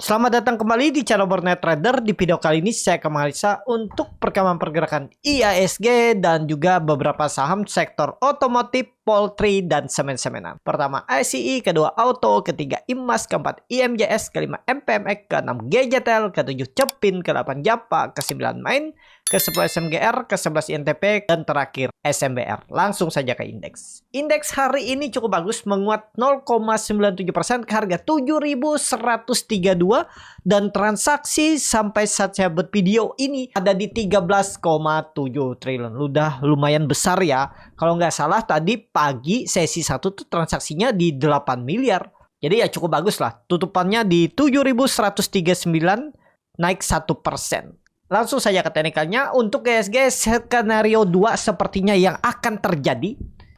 Selamat datang kembali di channel Bornet Trader. Di video kali ini saya akan menganalisa untuk perkembangan pergerakan IHSG dan juga beberapa saham sektor otomotif, poultry, dan semen-semenan. Pertama ICE, kedua Auto, ketiga IMAS, keempat IMJS, kelima MPMX, keenam GJTL, ketujuh Cepin, ke-8 Japa, ke-9 Main, ke-10 SMGR, ke-11 INTP, dan terakhir SMBR. Langsung saja ke indeks. Indeks hari ini cukup bagus, menguat 0,97% ke harga 7.132 dan transaksi sampai saat saya buat video ini ada di 13,7 triliun. Udah lumayan besar ya. Kalau nggak salah tadi pagi sesi 1 tuh transaksinya di 8 miliar. Jadi ya cukup bagus lah. Tutupannya di 7.139 naik 1%. Langsung saja ke teknikalnya. Untuk IHSG skenario 2 sepertinya yang akan terjadi.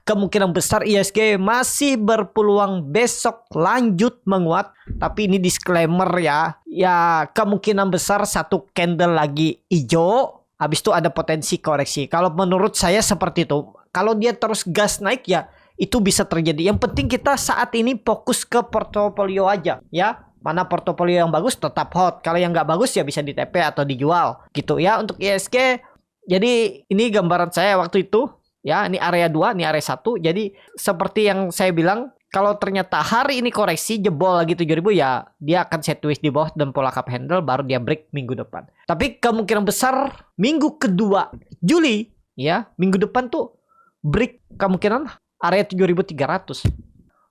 Kemungkinan besar IHSG masih berpeluang besok lanjut menguat. Tapi ini disclaimer ya. Ya kemungkinan besar satu candle lagi hijau. Habis itu ada potensi koreksi. Kalau menurut saya seperti itu. Kalau dia terus gas naik ya itu bisa terjadi. Yang penting kita saat ini fokus ke portofolio aja ya. Mana portofolio yang bagus tetap hot. Kalau yang nggak bagus ya bisa di TP atau dijual. Gitu ya untuk IHSG. Jadi ini gambaran saya waktu itu. Ya ini area 2, ini area 1. Jadi seperti yang saya bilang. Kalau ternyata hari ini koreksi jebol lagi 7.000 ya. Dia akan sideways di bawah dan pola cup handle. Baru dia break minggu depan. Tapi kemungkinan besar minggu kedua Juli. Ya minggu depan tuh break kemungkinan area 7.300.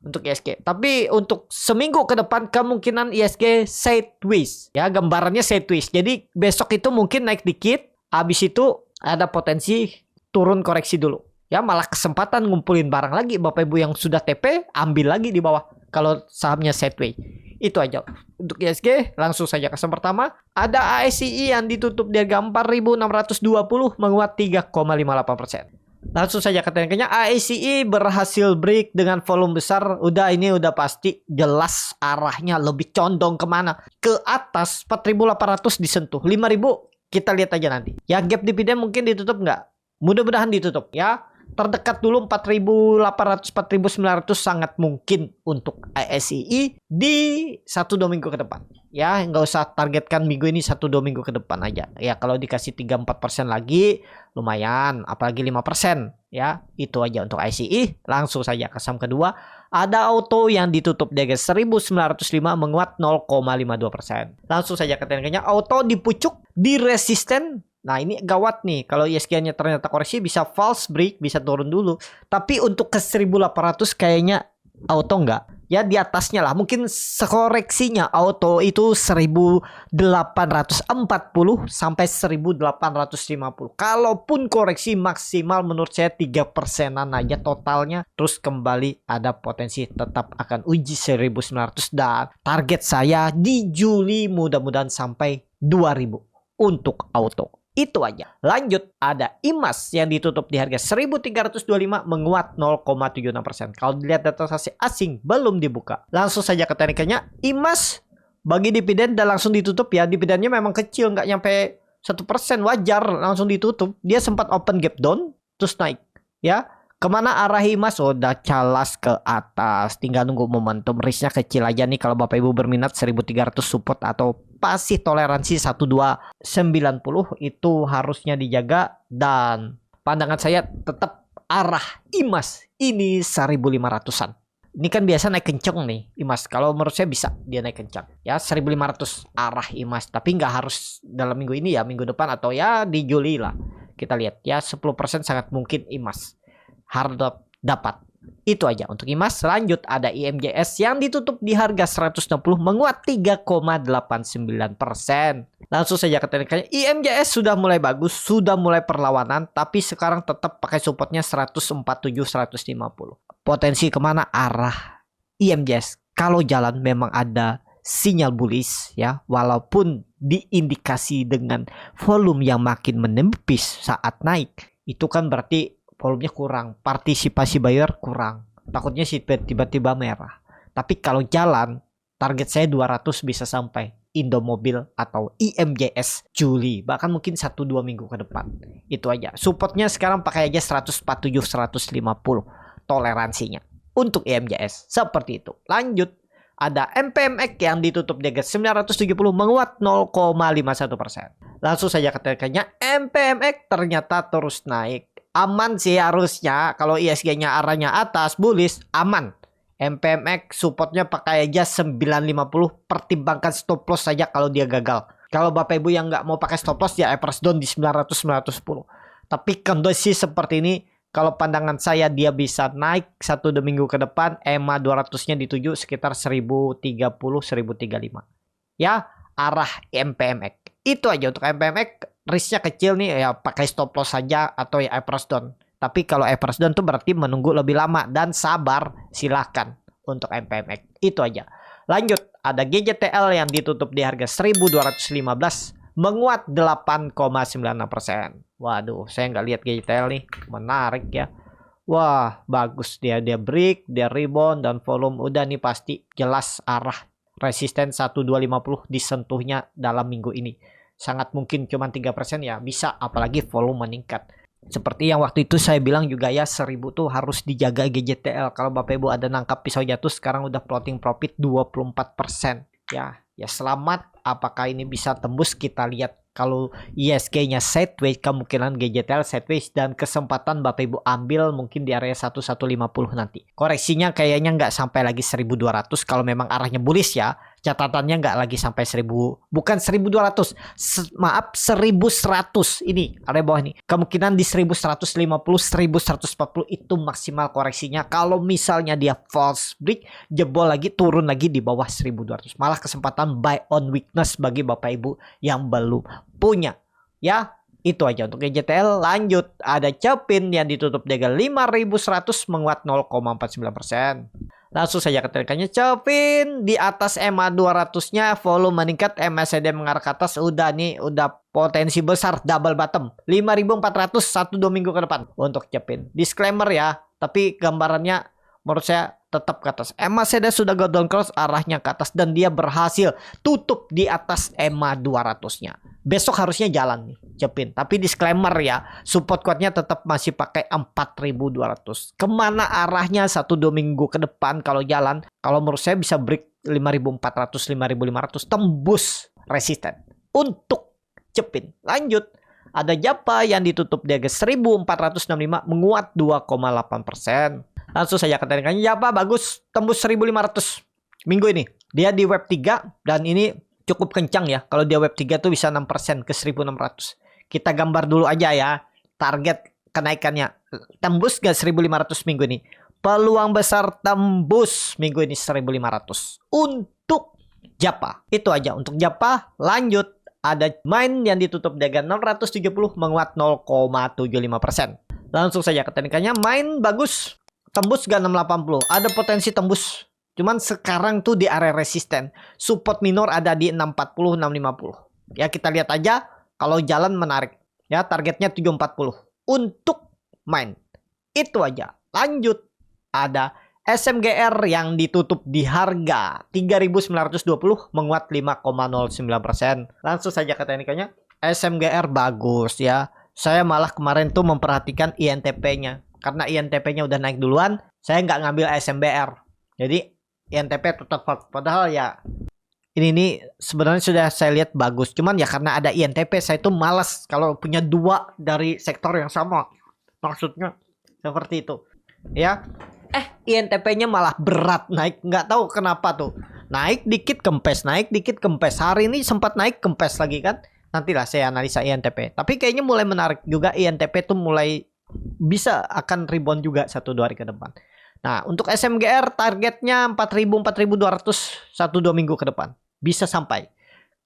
Untuk IHSG. Tapi untuk seminggu ke depan kemungkinan IHSG sideways. Ya gambarannya sideways. Jadi besok itu mungkin naik dikit. Habis itu ada potensi turun koreksi dulu. Ya malah kesempatan ngumpulin barang lagi. Bapak Ibu yang sudah TP ambil lagi di bawah. Kalau sahamnya sideways. Itu aja. Untuk IHSG langsung saja ke yang pertama. Ada ASCI yang ditutup di harga 4.620 menguat 3,58%. Langsung saja ke tekniknya. ASCI berhasil break dengan volume besar. Ini udah pasti jelas arahnya lebih condong kemana. Ke atas 4.800 disentuh. 5.000 kita lihat aja nanti. Ya gap dividen mungkin ditutup nggak? Mudah-mudahan ditutup ya. Terdekat dulu 4.800 4.900 sangat mungkin untuk ASCI di 1-2 minggu ke depan. Ya nggak usah targetkan minggu ini 1-2 minggu ke depan aja. Ya kalau dikasih 3-4% lagi lumayan, apalagi 5%. Ya itu aja untuk ASCI. Langsung saja ke saham kedua. Ada Auto yang ditutup di harga 1.905 menguat 0,52%. Langsung saja ke tekniknya. Auto dipucuk di resisten. Nah ini gawat nih. Kalau IHSG-nya ternyata koreksi bisa false break, bisa turun dulu. Tapi untuk ke 1.800 kayaknya Auto enggak. Ya di atasnya lah. Mungkin koreksinya Auto itu 1.840 sampai 1.850. Kalaupun koreksi maksimal menurut saya 3%-an aja totalnya. Terus kembali ada potensi tetap akan uji 1.900. Dan target saya di Juli mudah-mudahan sampai 2.000 untuk Auto. Itu aja. Lanjut ada IMAS yang ditutup di harga 1.325 menguat 0,76%. Kalau dilihat data transaksi asing belum dibuka. Langsung saja ke teknikanya. IMAS bagi dividen dan langsung ditutup ya. Dividennya memang kecil, nggak nyampe 1%, wajar langsung ditutup. Dia sempat open gap down terus naik ya. Kemana arah IMAS? Udah calas ke atas. Tinggal nunggu momentum. Risknya kecil aja nih kalau Bapak Ibu berminat 1.300 support atau pasih toleransi 1290 itu harusnya dijaga. Dan pandangan saya tetap arah IMAS ini 1.500-an. Ini kan biasa naik kenceng nih IMAS. Kalau menurut saya bisa dia naik kencang. Ya 1.500 arah IMAS. Tapi nggak harus dalam minggu ini ya. Minggu depan atau ya di Juli lah. Kita lihat ya 10% sangat mungkin IMAS harus dapat. Itu aja untuk IMAS. Lanjut ada IMJS yang ditutup di harga 160 menguat 3,89%. Langsung saja ke teknikanya. IMJS sudah mulai bagus, sudah mulai perlawanan, tapi sekarang tetap pakai supportnya 147-150. Potensi kemana arah IMJS? Kalau jalan memang ada sinyal bullish ya, walaupun diindikasi dengan volume yang makin menipis saat naik. Itu kan berarti volumenya kurang, partisipasi buyer kurang. Takutnya sih tiba-tiba merah. Tapi kalau jalan, target saya 200 bisa sampai Indomobil atau IMJS Juli. Bahkan mungkin 1-2 minggu ke depan. Itu aja. Supportnya sekarang pakai aja 147-150 toleransinya. Untuk IMJS. Seperti itu. Lanjut. Ada MPMX yang ditutup di harga 970 menguat 0,51%. Langsung saja ketekannya MPMX ternyata terus naik. Aman sih harusnya kalau ISG-nya arahnya atas bullish, aman. MPMX supportnya pakai aja 950, pertimbangkan stop loss saja kalau dia gagal. Kalau Bapak Ibu yang nggak mau pakai stop loss ya average down di 900-910. Tapi kondisi seperti ini, kalau pandangan saya dia bisa naik 1-2 minggu ke depan, EMA 200-nya dituju sekitar 1030-1035. Ya, arah MPMX. Itu aja untuk MPMX, risknya kecil nih ya pakai stop loss saja atau ya average down. Tapi kalau average down itu berarti menunggu lebih lama dan sabar, silahkan untuk MPMX. Itu aja. Lanjut, ada GJTL yang ditutup di harga 1215 menguat 8,96%. Waduh, saya nggak lihat GJTL nih, menarik ya. Wah, bagus dia break, dia rebound dan volume udah nih pasti jelas arah resisten 1250 disentuhnya dalam minggu ini. Sangat mungkin cuma 3% ya bisa, apalagi volume meningkat. Seperti yang waktu itu saya bilang juga ya, 1000 tuh harus dijaga GJTL. Kalau Bapak Ibu ada nangkap pisau jatuh, sekarang udah floating profit 24%. Ya selamat. Apakah ini bisa tembus? Kita lihat. Kalau ISG-nya sideways, kemungkinan GJTL sideways dan kesempatan Bapak Ibu ambil mungkin di area 1150 nanti. Koreksinya kayaknya nggak sampai lagi 1200 kalau memang arahnya bullish ya. Catatannya nggak lagi sampai 1000, bukan 1200, maaf 1100 ini area bawah ini. Kemungkinan di 1150, 1140 itu maksimal koreksinya. Kalau misalnya dia false break, jebol lagi, turun lagi di bawah 1200. Malah kesempatan buy on weakness bagi Bapak Ibu yang belum punya. Ya, itu aja untuk GJTL. Lanjut, ada Cepin yang ditutup di harga 5100 menguat 0,49%. Langsung saja ketekannya Cepin di atas EMA 200-nya, volume meningkat, MACD mengarah ke atas, udah nih, udah potensi besar double bottom 5400 1-2 minggu ke depan untuk Cepin. Disclaimer ya, tapi gambarannya menurut saya tetap ke atas. MACD sudah go down cross, arahnya ke atas dan dia berhasil tutup di atas EMA 200-nya. Besok harusnya jalan nih Cepin. Tapi disclaimer ya, support kuatnya tetap masih pakai 4200. Kemana arahnya 1-2 minggu ke depan kalau jalan? Kalau menurut saya bisa break 5400, 5500, tembus resisten untuk Cepin. Lanjut, ada Japa yang ditutup di harga 1465 menguat 2,8%. Langsung saja ketekannya Japa bagus, tembus 1500 minggu ini. Dia di web 3 dan ini cukup kencang ya. Kalau dia web 3 tuh bisa 6% ke 1600. Kita gambar dulu aja ya. Target kenaikannya. Tembus gak 1500 minggu ini? Peluang besar tembus minggu ini 1500. Untuk Japa. Itu aja untuk Japa. Lanjut. Ada Main yang ditutup di harga 670 menguat 0,75%. Langsung saja ketekannya Main bagus. Tembus gak 680? Ada potensi tembus. Cuman sekarang tuh di area resisten. Support minor ada di 640, 650. Ya kita lihat aja. Kalau jalan menarik. Ya targetnya 740. Untuk Main. Itu aja. Lanjut. Ada SMGR yang ditutup di harga 3.920 menguat 5,09%. Langsung saja ke teknikanya. SMGR bagus ya. Saya malah kemarin tuh memperhatikan INTP-nya. Karena INTP-nya udah naik duluan. Saya nggak ngambil SMBR. Jadi INTP tetap hot. Padahal ya ini sebenarnya sudah saya lihat bagus. Cuman ya karena ada INTP saya tuh malas kalau punya dua dari sektor yang sama. Maksudnya seperti itu. Ya. INTP-nya malah berat naik. Nggak tahu kenapa tuh. Naik dikit kempes. Naik dikit kempes. Hari ini sempat naik kempes lagi kan. Nantilah saya analisa INTP. Tapi kayaknya mulai menarik juga. INTP tuh mulai bisa akan rebound juga 1-2 hari ke depan. Nah, untuk SMGR targetnya 4.200 1-2 minggu ke depan. Bisa sampai.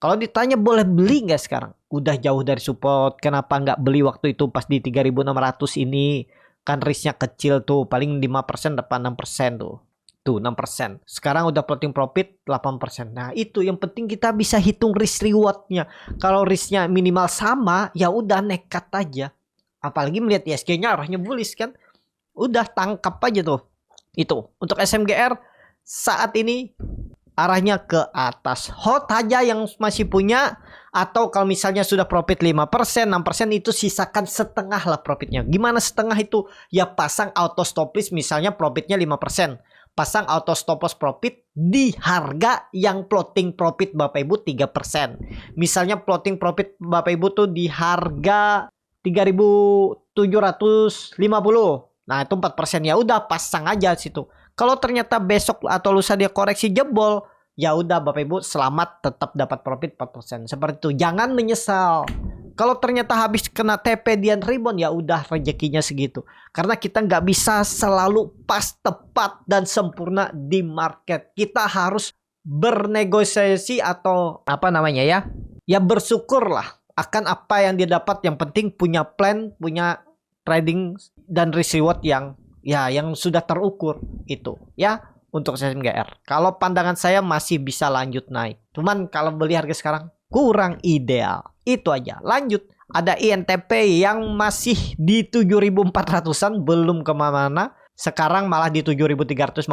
Kalau ditanya boleh beli nggak sekarang? Udah jauh dari support. Kenapa nggak beli waktu itu pas di 3.600 ini? Kan risknya kecil tuh. Paling 5% depan 6% tuh. Tuh 6%. Sekarang udah floating profit 8%. Nah itu yang penting kita bisa hitung risk rewardnya. Kalau risknya minimal sama, ya udah nekat aja. Apalagi melihat ISG-nya arahnya bullish kan. Udah tangkap aja tuh. Itu. Untuk SMGR saat ini arahnya ke atas. Hold aja yang masih punya. Atau kalau misalnya sudah profit 5%, 6% itu sisakan setengah lah profitnya. Gimana setengah itu? Ya pasang auto stop list misalnya profitnya 5%. pasang auto stop loss profit di harga yang floating profit Bapak Ibu 3%. Misalnya floating profit Bapak Ibu tuh di harga 3.750. Nah, itu 4%, ya udah pasang aja situ. Kalau ternyata besok atau lusa dia koreksi jebol, ya udah Bapak Ibu selamat, tetap dapat profit 4%. Seperti itu. Jangan menyesal. Kalau ternyata habis kena TP dia rebound, ya udah rezekinya segitu. Karena kita nggak bisa selalu pas, tepat, dan sempurna di market. Kita harus bernegosiasi atau apa namanya ya? Ya bersyukurlah akan apa yang dia dapat. Yang penting punya plan, punya trading dan risk reward yang sudah terukur itu ya untuk SMGR. Kalau pandangan saya masih bisa lanjut naik. Cuman kalau beli harga sekarang kurang ideal. Itu aja. Lanjut. Ada INTP yang masih di 7.400-an, belum kemana-mana. Sekarang malah di 7.350,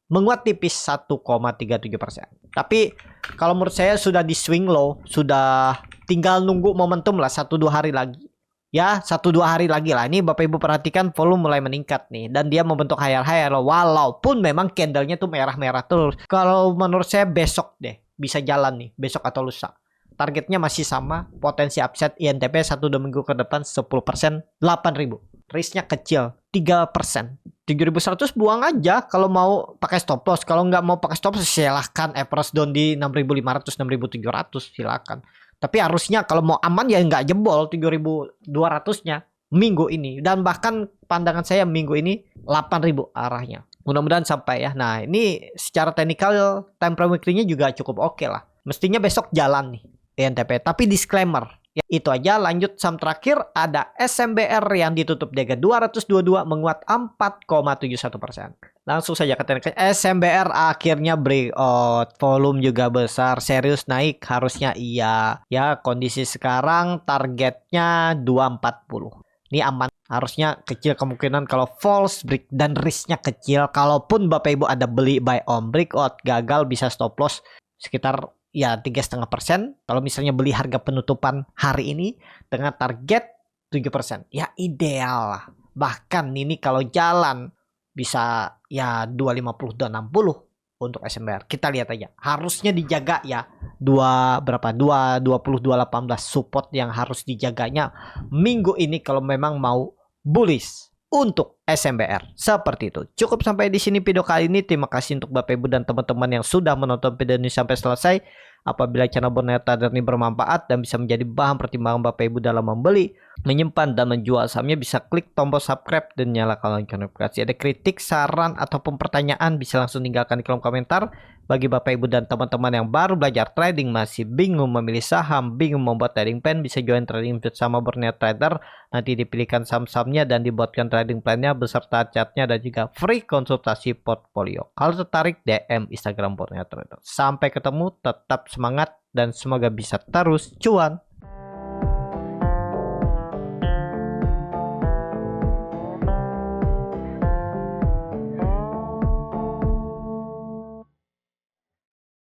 menguat tipis 1,37%. Tapi kalau menurut saya sudah di swing low, sudah tinggal nunggu momentum lah 1-2 hari lagi. Ya, 1-2 hari lagi lah. Ini Bapak Ibu perhatikan volume mulai meningkat nih. Dan dia membentuk higher walaupun memang candlenya tuh merah-merah terus. Kalau menurut saya besok deh bisa jalan nih, besok atau lusa. Targetnya masih sama, potensi upside INTP 1-2 minggu ke depan 10%, 8.000. Risknya kecil, 3%. 7.100 buang aja kalau mau pakai stop loss. Kalau nggak mau pakai stop loss silahkan average down di 6.500, 6.700 silahkan. Tapi harusnya kalau mau aman ya nggak jebol 7.200-nya minggu ini. Dan bahkan pandangan saya minggu ini 8.000 arahnya. Mudah-mudahan sampai ya. Nah ini secara teknikal time frame weekly-nya juga cukup oke lah. Mestinya besok jalan nih INTP. Tapi disclaimer. Ya, itu aja. Lanjut saham terakhir ada SMBR yang ditutup di harga 222 menguat 4,71%. Langsung saja ke teknik. SMBR akhirnya breakout, volume juga besar, serius naik harusnya iya. Ya, kondisi sekarang targetnya 240. Ini aman, harusnya kecil kemungkinan kalau false break dan risknya kecil. Kalaupun Bapak Ibu ada beli buy on breakout gagal bisa stop loss sekitar ya 3,5%. Kalau misalnya beli harga penutupan hari ini dengan target 7%, ya ideal lah. Bahkan ini kalau jalan bisa ya 250 dan 60 untuk SMBR. Kita lihat aja. Harusnya dijaga ya 220 218 support yang harus dijaganya minggu ini kalau memang mau bullish untuk SMBR. Seperti itu. Cukup sampai di sini video kali ini. Terima kasih untuk Bapak Ibu dan teman-teman yang sudah menonton video ini sampai selesai. Apabila channel Borneo Trader ini bermanfaat dan bisa menjadi bahan pertimbangan Bapak Ibu dalam membeli, menyimpan, dan menjual sahamnya, bisa klik tombol subscribe dan nyalakan lonceng notifikasi. Ada kritik, saran, ataupun pertanyaan bisa langsung tinggalkan di kolom komentar. Bagi Bapak Ibu dan teman-teman yang baru belajar trading, masih bingung memilih saham, bingung membuat trading plan, bisa join trading bersama Borneo Trader. Nanti dipilihkan saham-sahamnya dan dibuatkan trading plannya beserta chartnya dan juga free konsultasi portfolio. Kalau tertarik, DM Instagram Borneo Trader. Sampai ketemu, tetap semangat dan semoga bisa terus cuan.